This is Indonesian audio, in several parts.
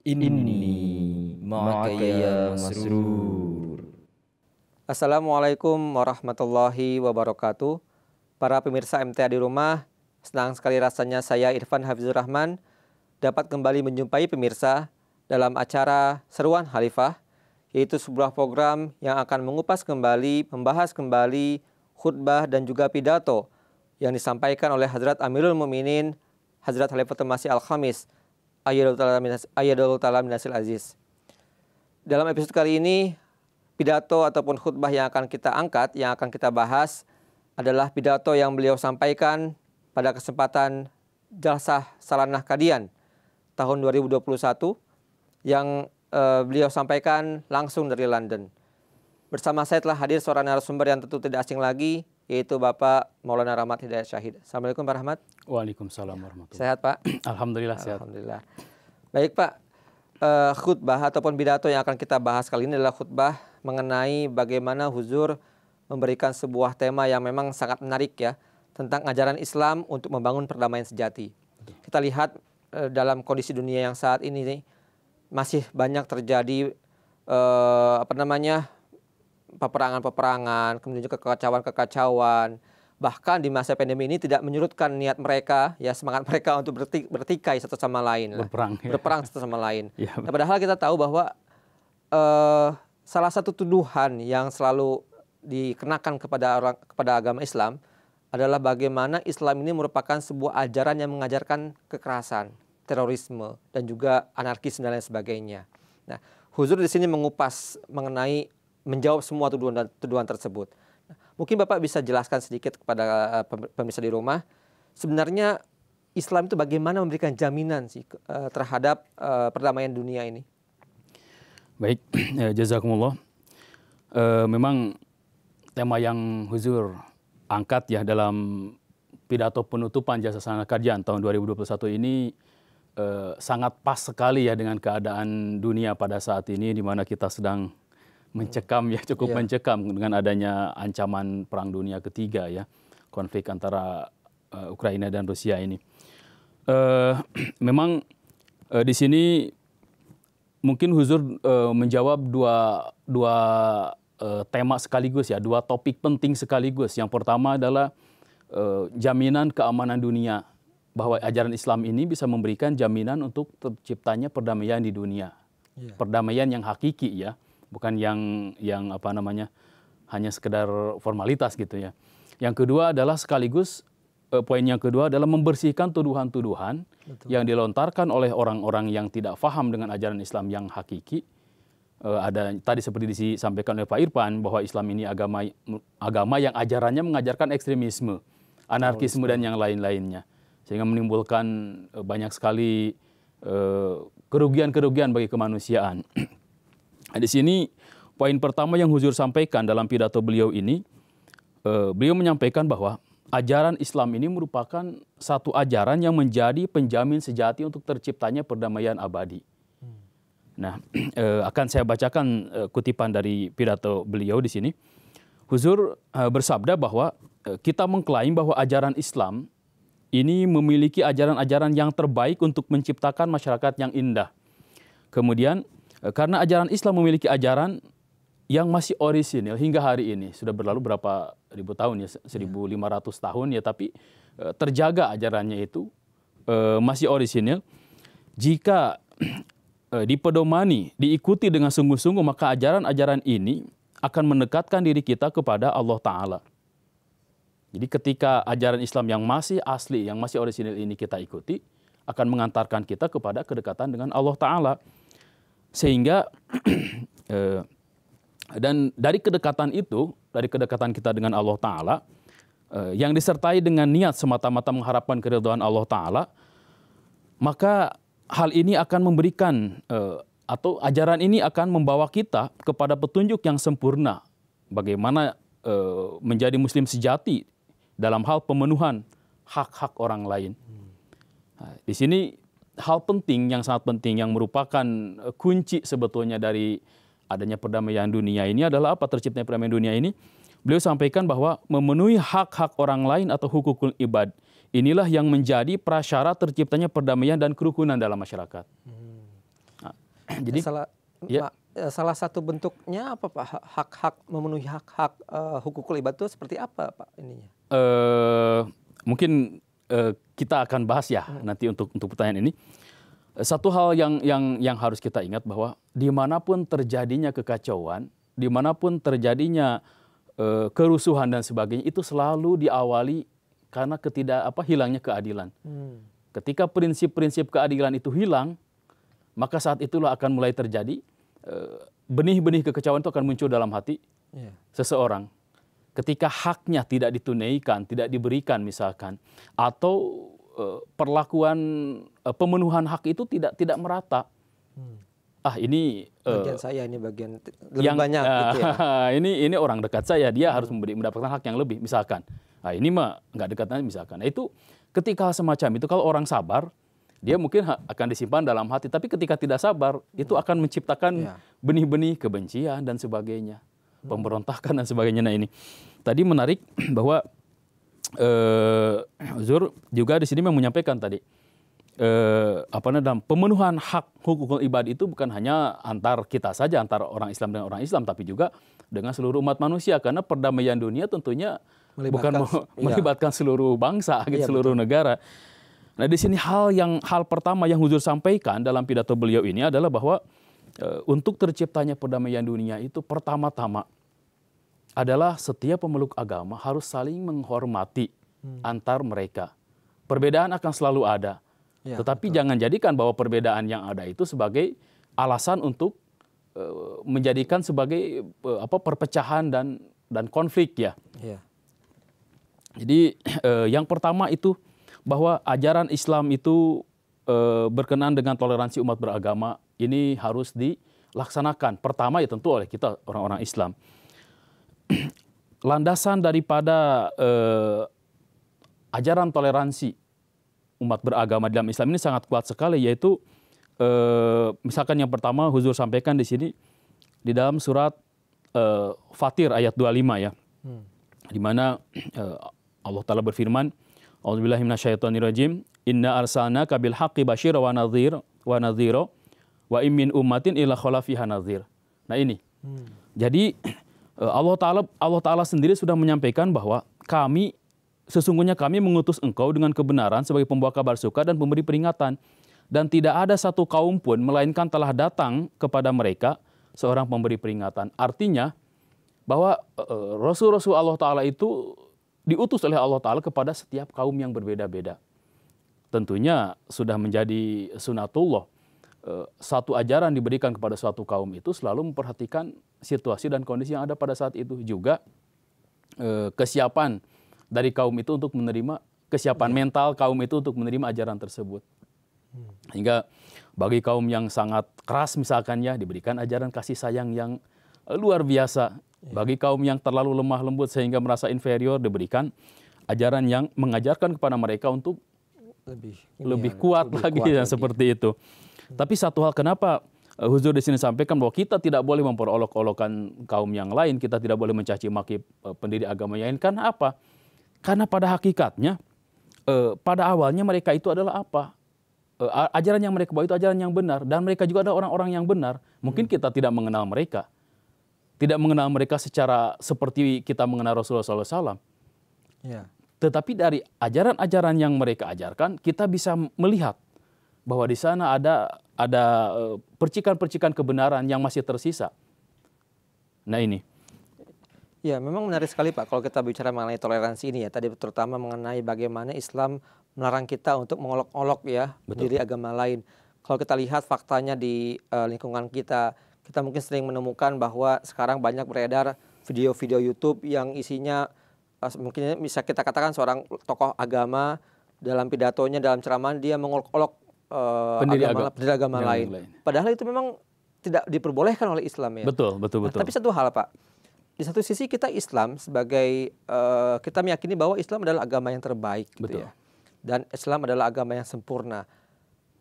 Inni ma'aka ya masrur. Assalamualaikum warahmatullahi wabarakatuh. Para pemirsa MTA di rumah, senang sekali rasanya saya Irfan Hafizur Rahman dapat kembali menjumpai pemirsa dalam acara Seruan Khalifah, yaitu sebuah program yang akan mengupas kembali, membahas kembali khutbah dan juga pidato yang disampaikan oleh Hadrat Amirul Mukminin Hadrat Khalifatul Masih Al-Khamis Ayyadallahu ta'ala minasil aziz. Dalam episode kali ini, pidato ataupun khutbah yang akan kita angkat, yang akan kita bahas adalah pidato yang beliau sampaikan pada kesempatan Jalsah Salanah Qadian tahun 2021 yang beliau sampaikan langsung dari London. Bersama saya telah hadir seorang narasumber yang tentu tidak asing lagi, yaitu Bapak Maulana Rahmat Hidayat Syahid. Assalamualaikum Pak Rahmat. Waalaikumsalam warahmatullahi wabarakatuh. Sehat Pak? Alhamdulillah sehat. Alhamdulillah. Baik Pak, khutbah ataupun pidato yang akan kita bahas kali ini adalah khutbah mengenai bagaimana Huzur memberikan sebuah tema yang memang sangat menarik ya, tentang ajaran Islam untuk membangun perdamaian sejati. Kita lihat dalam kondisi dunia yang saat ini nih, masih banyak terjadi peperangan-peperangan, kemudian juga kekacauan-kekacauan. Bahkan di masa pandemi ini tidak menyurutkan niat mereka, ya semangat mereka untuk bertikai satu sama lain, berperang satu sama lain. Ya. Nah, padahal kita tahu bahwa salah satu tuduhan yang selalu dikenakan kepada agama Islam adalah bagaimana Islam ini merupakan sebuah ajaran yang mengajarkan kekerasan, terorisme, dan juga anarkis dan lain sebagainya. Nah, Huzur di sini menjawab semua tuduhan tersebut. Mungkin Bapak bisa jelaskan sedikit kepada pemirsa di rumah, sebenarnya Islam itu bagaimana memberikan jaminan sih terhadap perdamaian dunia ini? Baik, jazakumullah. Memang tema yang Huzur angkat ya dalam pidato penutupan Jalsah Salanah Qadian tahun 2021 ini sangat pas sekali ya dengan keadaan dunia pada saat ini, di mana kita sedang mencekam ya, cukup mencekam dengan adanya ancaman perang dunia ketiga ya, konflik antara Ukraina dan Rusia ini. Memang di sini mungkin Huzur menjawab dua tema sekaligus ya, dua topik penting sekaligus. Yang pertama adalah jaminan keamanan dunia, bahwa ajaran Islam ini bisa memberikan jaminan untuk terciptanya perdamaian di dunia, perdamaian yang hakiki ya. Bukan yang hanya sekedar formalitas gitu ya. Yang kedua adalah sekaligus poin yang kedua adalah membersihkan tuduhan-tuduhan yang dilontarkan oleh orang-orang yang tidak paham dengan ajaran Islam yang hakiki. Ada tadi seperti disampaikan oleh Pak Irfan bahwa Islam ini agama yang ajarannya mengajarkan ekstremisme, anarkisme dan yang lain-lainnya, sehingga menimbulkan banyak sekali kerugian-kerugian bagi kemanusiaan. Di sini poin pertama yang Huzur sampaikan dalam pidato beliau ini, beliau menyampaikan bahwa ajaran Islam ini merupakan satu ajaran yang menjadi penjamin sejati untuk terciptanya perdamaian abadi. Nah, akan saya bacakan kutipan dari pidato beliau di sini. Huzur bersabda bahwa kita mengklaim bahwa ajaran Islam ini memiliki ajaran-ajaran yang terbaik untuk menciptakan masyarakat yang indah. Kemudian karena ajaran Islam memiliki ajaran yang masih orisinil hingga hari ini. Sudah berlalu berapa ribu tahun ya, 1.500 tahun ya, tapi terjaga ajarannya itu masih orisinil. Jika dipedomani, diikuti dengan sungguh-sungguh, maka ajaran-ajaran ini akan mendekatkan diri kita kepada Allah Ta'ala. Jadi ketika ajaran Islam yang masih asli, yang masih orisinil ini kita ikuti, akan mengantarkan kita kepada kedekatan dengan Allah Ta'ala. Sehingga dan dari kedekatan itu, dari kedekatan kita dengan Allah Ta'ala, yang disertai dengan niat semata-mata mengharapkan keridhaan Allah Ta'ala, maka hal ini akan memberikan atau ajaran ini akan membawa kita kepada petunjuk yang sempurna bagaimana menjadi muslim sejati dalam hal pemenuhan hak-hak orang lain. Nah, di sini hal penting, yang sangat penting, yang merupakan kunci sebetulnya dari adanya perdamaian dunia ini adalah apa? Terciptanya perdamaian dunia ini, beliau sampaikan bahwa memenuhi hak-hak orang lain atau hukukul ibad, inilah yang menjadi prasyarat terciptanya perdamaian dan kerukunan dalam masyarakat. Nah, Jadi salah satu bentuknya apa Pak? Hak-hak memenuhi hak-hak hukukul ibad itu seperti apa Pak ininya? Mungkin kita akan bahas ya nanti untuk pertanyaan ini. Satu hal yang harus kita ingat bahwa dimanapun terjadinya kekacauan, dimanapun terjadinya kerusuhan dan sebagainya, itu selalu diawali karena hilangnya keadilan. Ketika prinsip-prinsip keadilan itu hilang, maka saat itulah akan mulai terjadi benih-benih kekecauan itu akan muncul dalam hati seseorang. Ketika haknya tidak ditunaikan, tidak diberikan misalkan, atau perlakuan pemenuhan hak itu tidak merata. Ini bagian saya, ini bagian lebih banyak gitu ya. ini orang dekat saya, dia harus mendapatkan hak yang lebih misalkan. Ini mah nggak dekatnya misalkan. Itu ketika semacam itu, kalau orang sabar, dia mungkin akan disimpan dalam hati. Tapi ketika tidak sabar, itu akan menciptakan benih-benih kebencian dan sebagainya, pemberontakan dan sebagainya. Nah ini tadi menarik bahwa Zur juga di sini menyampaikan tadi dalam pemenuhan hak hukukul ibad itu bukan hanya antar kita saja, antar orang Islam dengan orang Islam, tapi juga dengan seluruh umat manusia, karena perdamaian dunia tentunya melibatkan seluruh bangsa, seluruh negara. Nah di sini hal pertama yang Huzur sampaikan dalam pidato beliau ini adalah bahwa untuk terciptanya perdamaian dunia itu pertama-tama adalah setiap pemeluk agama harus saling menghormati antar mereka. Perbedaan akan selalu ada, tetapi jangan jadikan bahwa perbedaan yang ada itu sebagai alasan untuk menjadikan sebagai perpecahan dan konflik ya. Jadi yang pertama itu bahwa ajaran Islam itu berkenaan dengan toleransi umat beragama ini harus dilaksanakan. Pertama ya tentu oleh kita orang-orang Islam. Landasan daripada ajaran toleransi umat beragama dalam Islam ini sangat kuat sekali, yaitu misalkan yang pertama Huzur sampaikan di sini di dalam surat Fatir ayat 25 ya, di mana Allah Ta'ala berfirman, A'udzubillahi minasyaitonirrajim, inna arsalnaka bil haqqi basyira wa nadhira wa in min ummatin illa khala fiha nadhir. Nah ini. Jadi Allah Ta'ala sendiri sudah menyampaikan bahwa sesungguhnya kami mengutus engkau dengan kebenaran sebagai pembawa kabar suka dan pemberi peringatan. Dan tidak ada satu kaum pun melainkan telah datang kepada mereka seorang pemberi peringatan. Artinya bahwa Rasul-Rasul Allah Ta'ala itu diutus oleh Allah Ta'ala kepada setiap kaum yang berbeda-beda. Tentunya sudah menjadi sunatullah. Satu ajaran diberikan kepada suatu kaum itu selalu memperhatikan situasi dan kondisi yang ada pada saat itu. Juga kesiapan dari kaum itu untuk menerima, kesiapan mental kaum itu untuk menerima ajaran tersebut. Hingga bagi kaum yang sangat keras misalkan ya, diberikan ajaran kasih sayang yang luar biasa. Bagi kaum yang terlalu lemah lembut sehingga merasa inferior, diberikan ajaran yang mengajarkan kepada mereka untuk lebih kuat lagi seperti itu. Tapi satu hal kenapa Huzur di sini sampaikan bahwa kita tidak boleh memperolok-olokkan kaum yang lain, kita tidak boleh mencaci maki pendiri agama yang lain. Karena apa? Karena pada hakikatnya pada awalnya mereka itu adalah apa? Ajaran yang mereka bawa itu ajaran yang benar, dan mereka juga ada orang-orang yang benar. Mungkin kita tidak mengenal mereka. Tidak mengenal mereka secara seperti kita mengenal Rasulullah SAW. Tetapi dari ajaran-ajaran yang mereka ajarkan, kita bisa melihat bahwa di sana ada percikan-percikan kebenaran yang masih tersisa. Nah ini. Ya, memang menarik sekali Pak kalau kita bicara mengenai toleransi ini ya. Tadi terutama mengenai bagaimana Islam melarang kita untuk mengolok-olok ya diri agama lain. Kalau kita lihat faktanya di lingkungan kita mungkin sering menemukan bahwa sekarang banyak beredar video-video YouTube yang isinya mungkin bisa kita katakan seorang tokoh agama dalam pidatonya, dalam ceramah dia mengolok-olok pendiri agama lain. Padahal itu memang tidak diperbolehkan oleh Islam ya. Betul. Tapi satu hal Pak, di satu sisi kita Islam sebagai kita meyakini bahwa Islam adalah agama yang terbaik gitu ya. Dan Islam adalah agama yang sempurna.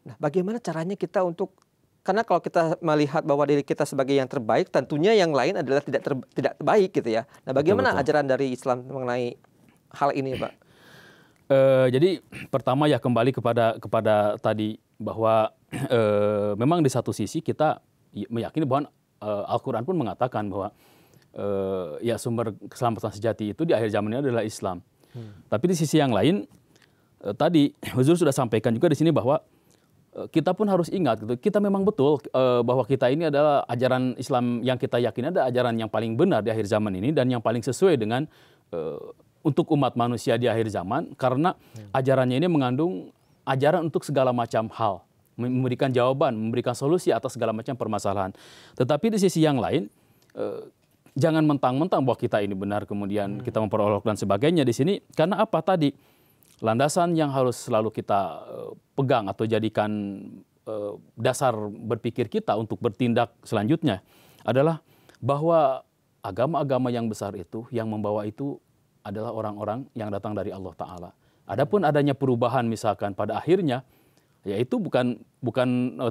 Nah, bagaimana caranya kita untuk, karena kalau kita melihat bahwa diri kita sebagai yang terbaik, tentunya yang lain adalah tidak baik gitu ya. Nah, bagaimana ajaran dari Islam mengenai hal ini, Pak? Jadi pertama ya kembali kepada tadi bahwa memang di satu sisi kita meyakini bahwa Al-Quran pun mengatakan bahwa ya sumber keselamatan sejati itu di akhir zaman ini adalah Islam. Tapi di sisi yang lain, tadi Huzur sudah sampaikan juga di sini bahwa kita pun harus ingat gitu, kita memang betul bahwa kita ini adalah ajaran Islam yang kita yakini ada ajaran yang paling benar di akhir zaman ini dan yang paling sesuai dengan untuk umat manusia di akhir zaman, karena ajarannya ini mengandung ajaran untuk segala macam hal, memberikan jawaban, memberikan solusi atas segala macam permasalahan. Tetapi di sisi yang lain, jangan mentang-mentang bahwa kita ini benar kemudian kita memperolok dan sebagainya di sini, karena apa tadi? Landasan yang harus selalu kita pegang atau jadikan dasar berpikir kita untuk bertindak selanjutnya adalah bahwa agama-agama yang besar itu, yang membawa itu adalah orang-orang yang datang dari Allah Ta'ala. Adapun adanya perubahan misalkan pada akhirnya, yaitu bukan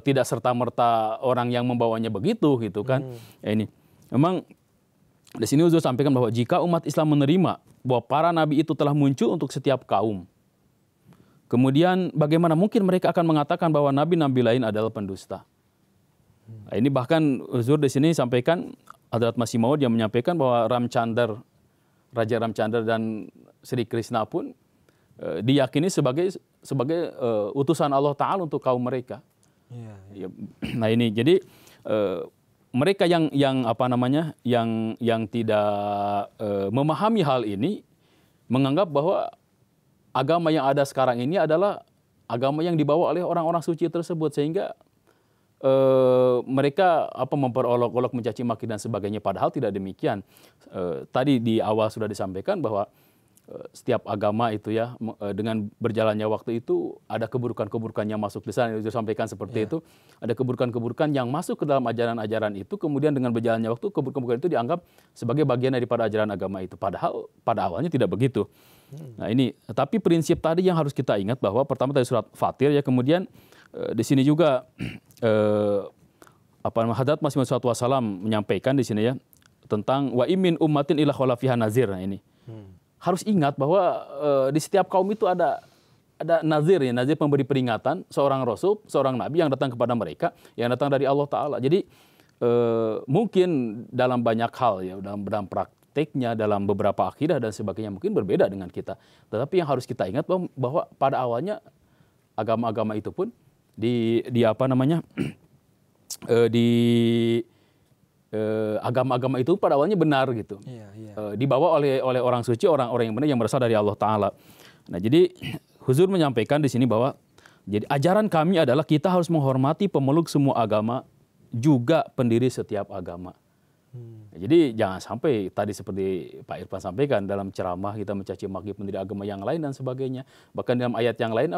tidak serta-merta orang yang membawanya begitu gitu kan. Ya ini memang di sini Uzur sampaikan bahwa jika umat Islam menerima bahwa para nabi itu telah muncul untuk setiap kaum, kemudian bagaimana mungkin mereka akan mengatakan bahwa nabi-nabi lain adalah pendusta? Nah, ini bahkan Uzur di sini sampaikan, Hadrat Masih Maud yang menyampaikan bahwa Raja Ramcandra dan Sri Krishna pun diyakini sebagai utusan Allah Ta'ala untuk kaum mereka. Ya. Nah ini jadi mereka yang tidak memahami hal ini menganggap bahwa agama yang ada sekarang ini adalah agama yang dibawa oleh orang-orang suci tersebut, sehingga mereka memperolok-olok, mencaci maki dan sebagainya, padahal tidak demikian. Tadi di awal sudah disampaikan bahwa setiap agama itu ya dengan berjalannya waktu itu ada keburukan-keburukan yang masuk di sana. Saya sampaikan seperti itu, ada keburukan-keburukan yang masuk ke dalam ajaran-ajaran itu, kemudian dengan berjalannya waktu keburukan-keburukan itu dianggap sebagai bagian daripada ajaran agama itu, padahal pada awalnya tidak begitu. Nah ini, tapi prinsip tadi yang harus kita ingat bahwa pertama tadi surat Fatir ya, kemudian di sini juga Hadrat Masih Maud Wassalam menyampaikan di sini ya tentang wa imin ummatin illa khala fiha nazir. Nah ini harus ingat bahwa di setiap kaum itu ada nazir ya, nazir pemberi peringatan, seorang rasul, seorang nabi yang datang kepada mereka, yang datang dari Allah Ta'ala. Jadi mungkin dalam banyak hal ya, dalam prakteknya, dalam beberapa akidah dan sebagainya mungkin berbeda dengan kita. Tetapi yang harus kita ingat bahwa pada awalnya agama-agama itu pun agama-agama itu pada awalnya benar gitu. Dibawa oleh orang suci, orang-orang yang benar yang berasal dari Allah Ta'ala. Nah jadi Huzur menyampaikan di sini bahwa jadi ajaran kami adalah kita harus menghormati pemeluk semua agama, juga pendiri setiap agama. Jadi jangan sampai tadi seperti Pak Irfan sampaikan dalam ceramah kita mencaci maki pendiri agama yang lain dan sebagainya. Bahkan dalam ayat yang lain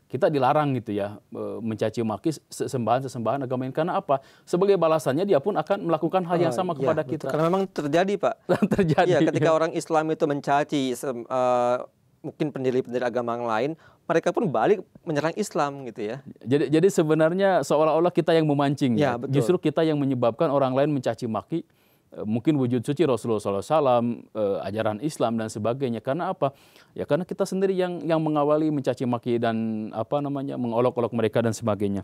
kita dilarang gitu ya mencaci maki sesembahan agama lain. Karena apa? Sebagai balasannya dia pun akan melakukan hal yang sama kepada kita. Karena memang terjadi Pak. Terjadi. Ya, ketika orang Islam itu mencaci mungkin pendiri-pendiri agama yang lain, mereka pun balik menyerang Islam gitu ya. Jadi sebenarnya seolah-olah kita yang memancing. Ya, betul. Justru kita yang menyebabkan orang lain mencaci maki mungkin wujud suci Rasulullah SAW, ajaran Islam dan sebagainya. Karena apa? Ya karena kita sendiri yang mengawali mencaci maki dan mengolok-olok mereka dan sebagainya.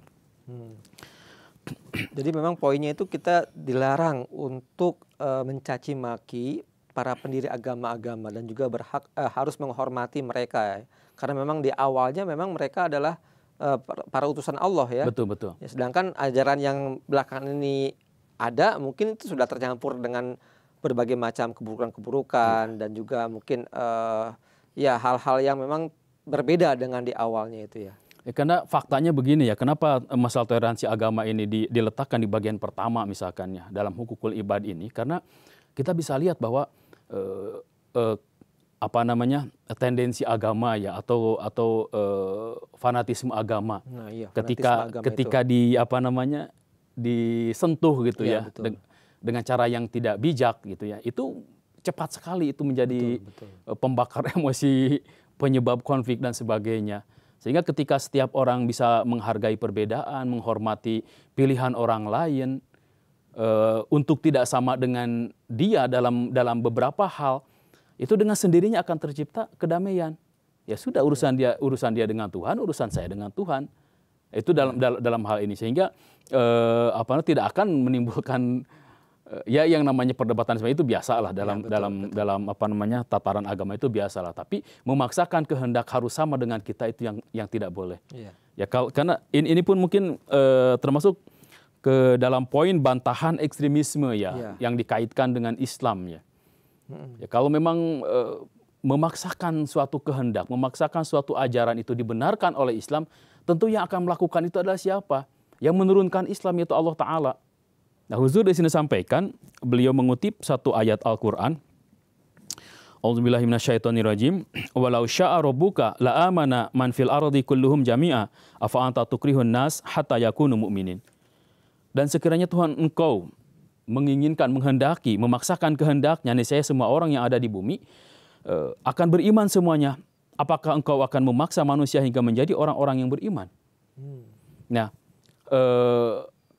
Jadi memang poinnya itu kita dilarang untuk mencaci maki para pendiri agama-agama dan juga harus menghormati mereka. Karena memang di awalnya memang mereka adalah para utusan Allah ya. Betul. Ya, sedangkan ajaran yang belakangan ini ada mungkin itu sudah tercampur dengan berbagai macam keburukan-keburukan dan juga mungkin hal-hal yang memang berbeda dengan di awalnya itu ya. Karena faktanya begini ya, kenapa masalah toleransi agama ini diletakkan di bagian pertama misalkan ya dalam hukukul ibad ini? Karena kita bisa lihat bahwa tendensi agama ya atau fanatisme agama. Nah, iya, ketika disentuh gitu ya dengan cara yang tidak bijak gitu ya, itu cepat sekali itu menjadi pembakar emosi, penyebab konflik dan sebagainya. Sehingga ketika setiap orang bisa menghargai perbedaan, menghormati pilihan orang lain untuk tidak sama dengan dia dalam beberapa hal, itu dengan sendirinya akan tercipta kedamaian. Ya sudah, urusan dia dengan Tuhan, urusan saya dengan Tuhan. Itu dalam hal ini, sehingga tidak akan menimbulkan ya yang namanya perdebatan seperti itu biasalah dalam tataran agama itu biasalah. Tapi memaksakan kehendak harus sama dengan kita itu yang tidak boleh. Ya karena ini pun mungkin termasuk ke dalam poin bantahan ekstremisme yang dikaitkan dengan Islam ya. Ya kalau memang memaksakan suatu kehendak, memaksakan suatu ajaran itu dibenarkan oleh Islam, tentu yang akan melakukan itu adalah siapa? Yang menurunkan Islam, yaitu Allah Ta'ala. Nah, Huzur di sini sampaikan, beliau mengutip satu ayat Al-Quran. A'udzubillahi minasyaitonirrajim. Walau syaa rabbuka la amana man fil ardi kulluhum jami'a afa anta tukrihun nas hatta yakunu mu'minin. Dan sekiranya Tuhan engkau menginginkan, menghendaki, memaksakan kehendaknya, niscaya semua orang yang ada di bumi akan beriman semuanya. Apakah engkau akan memaksa manusia hingga menjadi orang-orang yang beriman? Nah,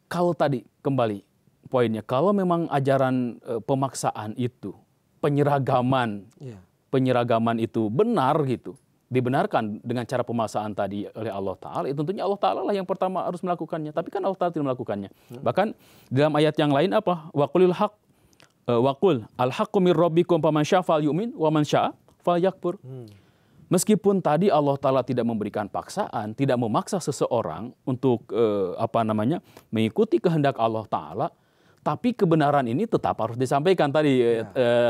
kalau tadi kembali poinnya, kalau memang ajaran pemaksaan itu, penyeragaman itu benar gitu, dibenarkan dengan cara pemaksaan tadi oleh Allah Ta'ala, itu tentunya Allah Ta'ala lah yang pertama harus melakukannya. Tapi kan Allah Ta'ala tidak melakukannya. Bahkan dalam ayat yang lain apa? Waqulil haq, waqul al-haqqu mir rabbikum faman syaa fal yu'min wa man syaa fal yakfur. Meskipun tadi Allah Ta'ala tidak memberikan paksaan, tidak memaksa seseorang untuk mengikuti kehendak Allah Ta'ala, tapi kebenaran ini tetap harus disampaikan tadi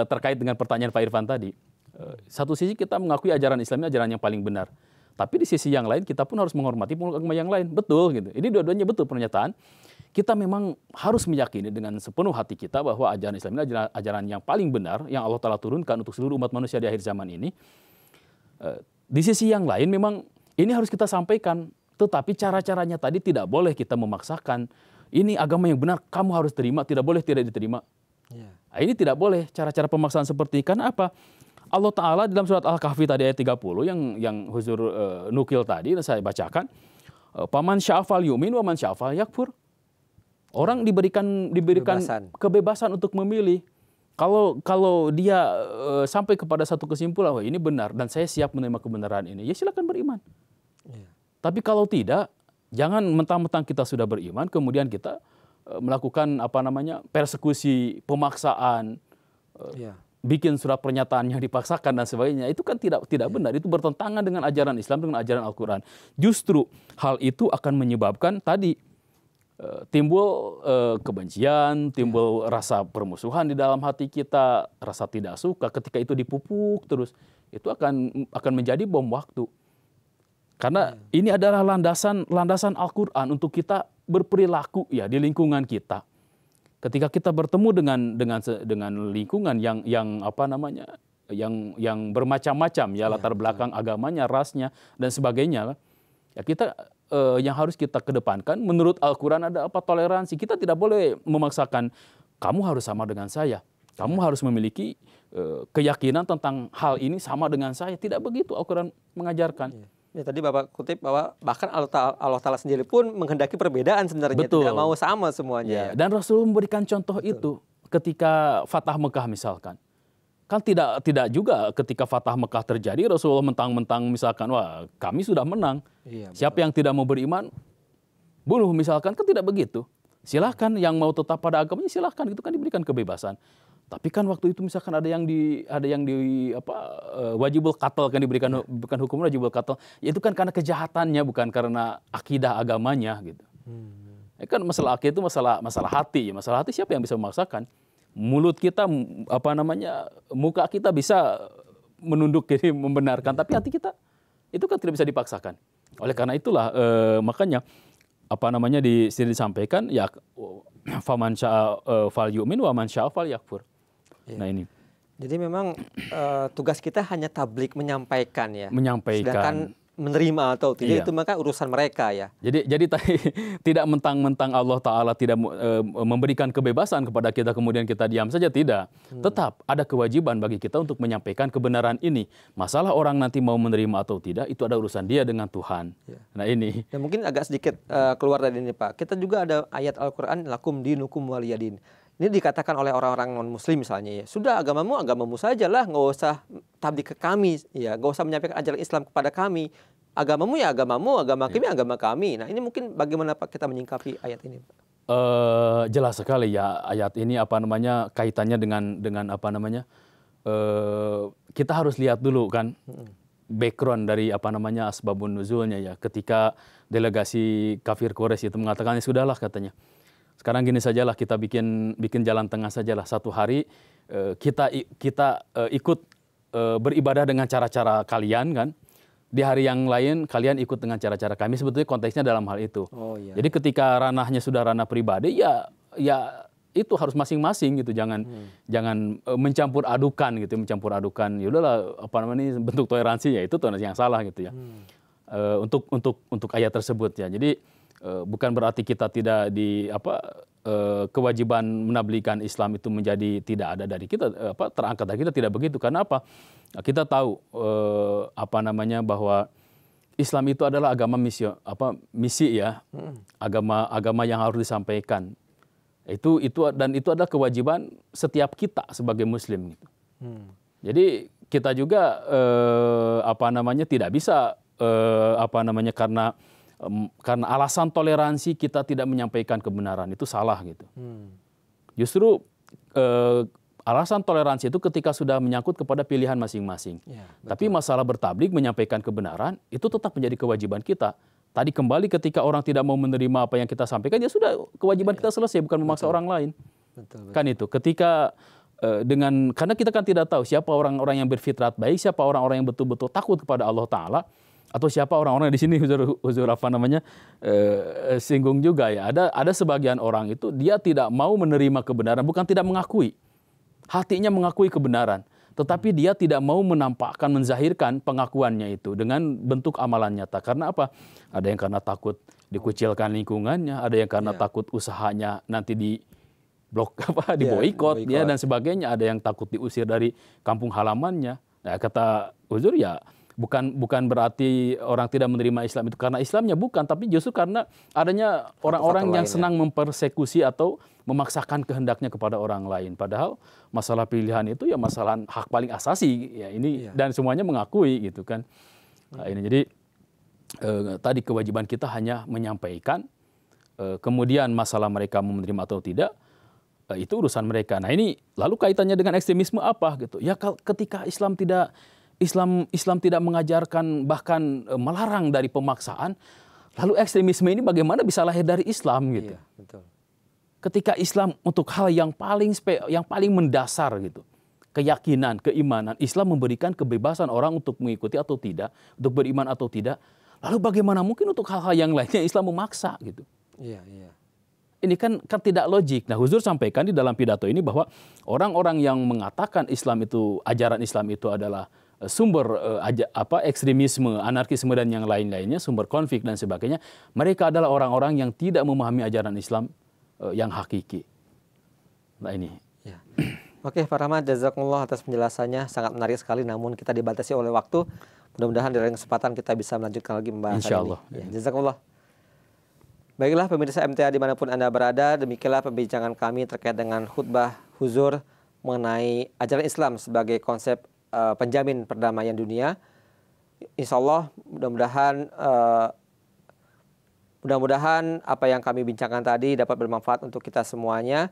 terkait dengan pertanyaan Pak Irfan tadi. Satu sisi kita mengakui ajaran Islam ini ajaran yang paling benar, tapi di sisi yang lain kita pun harus menghormati agama yang lain. Betul gitu. Ini dua-duanya betul pernyataan. Kita memang harus meyakini dengan sepenuh hati kita bahwa ajaran Islam ini adalah ajaran yang paling benar yang Allah Ta'ala turunkan untuk seluruh umat manusia di akhir zaman ini. Di sisi yang lain memang ini harus kita sampaikan, tetapi cara-caranya tadi tidak boleh kita memaksakan. Ini agama yang benar, kamu harus terima, tidak boleh tidak diterima. Nah, ini tidak boleh cara-cara pemaksaan seperti ini. Karena apa? Allah Ta'ala dalam surat Al-Kahfi tadi ayat 30 yang Huzur nukil tadi dan saya bacakan, paman sya'afal yu'min wa man sya'afal yakfur. Orang diberikan kebebasan untuk memilih. Kalau dia sampai kepada satu kesimpulan, wah ini benar dan saya siap menerima kebenaran ini, ya silakan beriman. Tapi kalau tidak, jangan mentang-mentang kita sudah beriman, kemudian kita melakukan persekusi, pemaksaan, bikin surat pernyataan yang dipaksakan dan sebagainya. Itu kan tidak benar. Itu bertentangan dengan ajaran Islam, dengan ajaran Al-Quran. Justru hal itu akan menyebabkan tadi timbul kebencian, timbul rasa permusuhan di dalam hati kita, rasa tidak suka. Ketika itu dipupuk terus, itu akan menjadi bom waktu. Karena ini adalah landasan Al-Quran untuk kita berperilaku ya di lingkungan kita. Ketika kita bertemu dengan lingkungan yang bermacam-macam ya, latar belakang agamanya, rasnya dan sebagainya, ya kita yang harus kita kedepankan menurut Al-Quran ada toleransi. Kita tidak boleh memaksakan kamu harus sama dengan saya, kamu harus memiliki keyakinan tentang hal ini sama dengan saya. Tidak begitu Al-Quran mengajarkan. Ya, tadi Bapak kutip bahwa bahkan Allah Ta'ala sendiri pun menghendaki perbedaan sebenarnya. Betul. Tidak mau sama semuanya. Dan Rasul memberikan contoh itu ketika Fatah Mekah misalkan. Kan tidak juga ketika Fatah Mekah terjadi Rasulullah mentang-mentang misalkan, wah kami sudah menang. Siapa yang tidak mau beriman, bunuh misalkan, kan tidak begitu. Silahkan yang mau tetap pada agamanya silahkan, itu kan diberikan kebebasan. Tapi kan waktu itu misalkan ada yang wajibul qatl, kan diberikan bukan hukum wajibul qatl. Ya itu kan karena kejahatannya, bukan karena akidah agamanya gitu. Kan masalah akidah itu masalah hati. Masalah hati siapa yang bisa memaksakan? Mulut kita muka kita bisa menunduk kiri membenarkan, tapi hati kita itu kan tidak bisa dipaksakan. Oleh karena itulah makanya di sini disampaikan ya faman syaa fal yu'min wa man syaa fal yakfur. Nah ini. Jadi memang tugas kita hanya tablik menyampaikan ya. Sedangkan menerima atau tidak itu maka urusan mereka ya. Jadi tidak mentang-mentang Allah Ta'ala tidak memberikan kebebasan kepada kita kemudian kita diam saja, tidak. Tetap ada kewajiban bagi kita untuk menyampaikan kebenaran ini. Masalah orang nanti mau menerima atau tidak itu ada urusan dia dengan Tuhan. Nah ini. Dan mungkin agak sedikit keluar dari ini Pak. Kita juga ada ayat Al-Quran lakum dinukum waliyadin. Ini dikatakan oleh orang-orang non-muslim misalnya ya. Sudah agamamu saja lah, nggak usah tablik ke kami, ya, nggak usah menyampaikan ajaran Islam kepada kami. agamamu ya agamamu, agama kami agama kami. Nah ini mungkin bagaimana Pak kita menyingkapi ayat ini Pak? Jelas sekali ya ayat ini kaitannya dengan kita harus lihat dulu kan background dari asbabun nuzulnya ya. Ketika delegasi kafir Quraisy itu mengatakan sudahlah katanya. Sekarang gini sajalah kita bikin jalan tengah sajalah. Satu hari kita ikut beribadah dengan cara-cara kalian kan. Di hari yang lain kalian ikut dengan cara-cara kami. Sebetulnya konteksnya dalam hal itu. Oh, iya. Jadi ketika ranahnya sudah ranah pribadi ya itu harus masing-masing gitu. Jangan mencampur adukan gitu, ya udahlah bentuk toleransi ya itu toleransi yang salah gitu ya. Untuk ayat tersebut ya. Jadi bukan berarti kita tidak kewajiban menablighkan Islam itu menjadi tidak ada dari kita, terangkat dari kita, tidak begitu. Karena apa? Kita tahu bahwa Islam itu adalah agama misi ya, agama yang harus disampaikan. Itu adalah kewajiban setiap kita sebagai Muslim gitu. Jadi kita juga tidak bisa karena alasan toleransi kita tidak menyampaikan kebenaran, itu salah gitu. Justru alasan toleransi itu ketika sudah menyangkut kepada pilihan masing-masing. Ya, tapi masalah bertabligh menyampaikan kebenaran itu tetap menjadi kewajiban kita. Tadi kembali ketika orang tidak mau menerima apa yang kita sampaikan, ya sudah kewajiban kita selesai, bukan memaksa orang lain. Betul. Kan itu. Ketika karena kita kan tidak tahu siapa orang-orang yang berfitrat baik, siapa orang-orang yang betul-betul takut kepada Allah Ta'ala, atau siapa orang-orang di sini huzur singgung juga ya. Ada sebagian orang itu dia tidak mau menerima kebenaran, bukan tidak mengakui. Hatinya mengakui kebenaran, tetapi dia tidak mau menampakkan, menzahirkan pengakuannya itu dengan bentuk amalan nyata. Karena apa? Ada yang karena takut dikucilkan lingkungannya, ada yang karena takut usahanya nanti diboikot ya dan sebagainya, ada yang takut diusir dari kampung halamannya. Nah, kata Huzur ya bukan berarti orang tidak menerima Islam itu karena Islamnya, bukan, tapi justru karena adanya orang-orang yang senang mempersekusi atau memaksakan kehendaknya kepada orang lain. Padahal masalah pilihan itu ya masalah hak paling asasi ya ini, dan semuanya mengakui gitu kan. Nah, ini jadi tadi kewajiban kita hanya menyampaikan, kemudian masalah mereka mau menerima atau tidak itu urusan mereka. Nah ini lalu kaitannya dengan ekstremisme apa gitu? Ya ketika Islam tidak mengajarkan, bahkan melarang dari pemaksaan, lalu ekstremisme ini bagaimana bisa lahir dari Islam gitu? Iya, betul. Ketika Islam untuk hal yang paling mendasar gitu, keyakinan, keimanan, Islam memberikan kebebasan orang untuk mengikuti atau tidak, untuk beriman atau tidak. Lalu bagaimana mungkin untuk hal-hal yang lainnya Islam memaksa gitu? Iya. Ini kan tidak logik. Nah, Huzur sampaikan di dalam pidato ini bahwa orang-orang yang mengatakan ajaran Islam itu adalah sumber ekstremisme, anarkisme dan yang lain-lainnya, sumber konflik dan sebagainya, mereka adalah orang-orang yang tidak memahami ajaran Islam yang hakiki. Nah ini. Ya. Oke, Pak Rahmat, jazakumullah atas penjelasannya, sangat menarik sekali. Namun kita dibatasi oleh waktu. Mudah-mudahan di lain kesempatan kita bisa melanjutkan lagi pembahasan Insyaallah. ini. Ya, jazakumullah. Baiklah pemirsa MTA dimanapun Anda berada, demikianlah perbincangan kami terkait dengan khutbah Huzur mengenai ajaran Islam sebagai konsep penjamin perdamaian dunia. Insya Allah mudah-mudahan apa yang kami bincangkan tadi dapat bermanfaat untuk kita semuanya.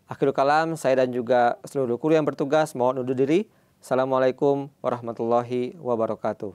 Akhirul kalam, saya dan juga seluruh kru yang bertugas mohon undur diri. Assalamualaikum warahmatullahi wabarakatuh.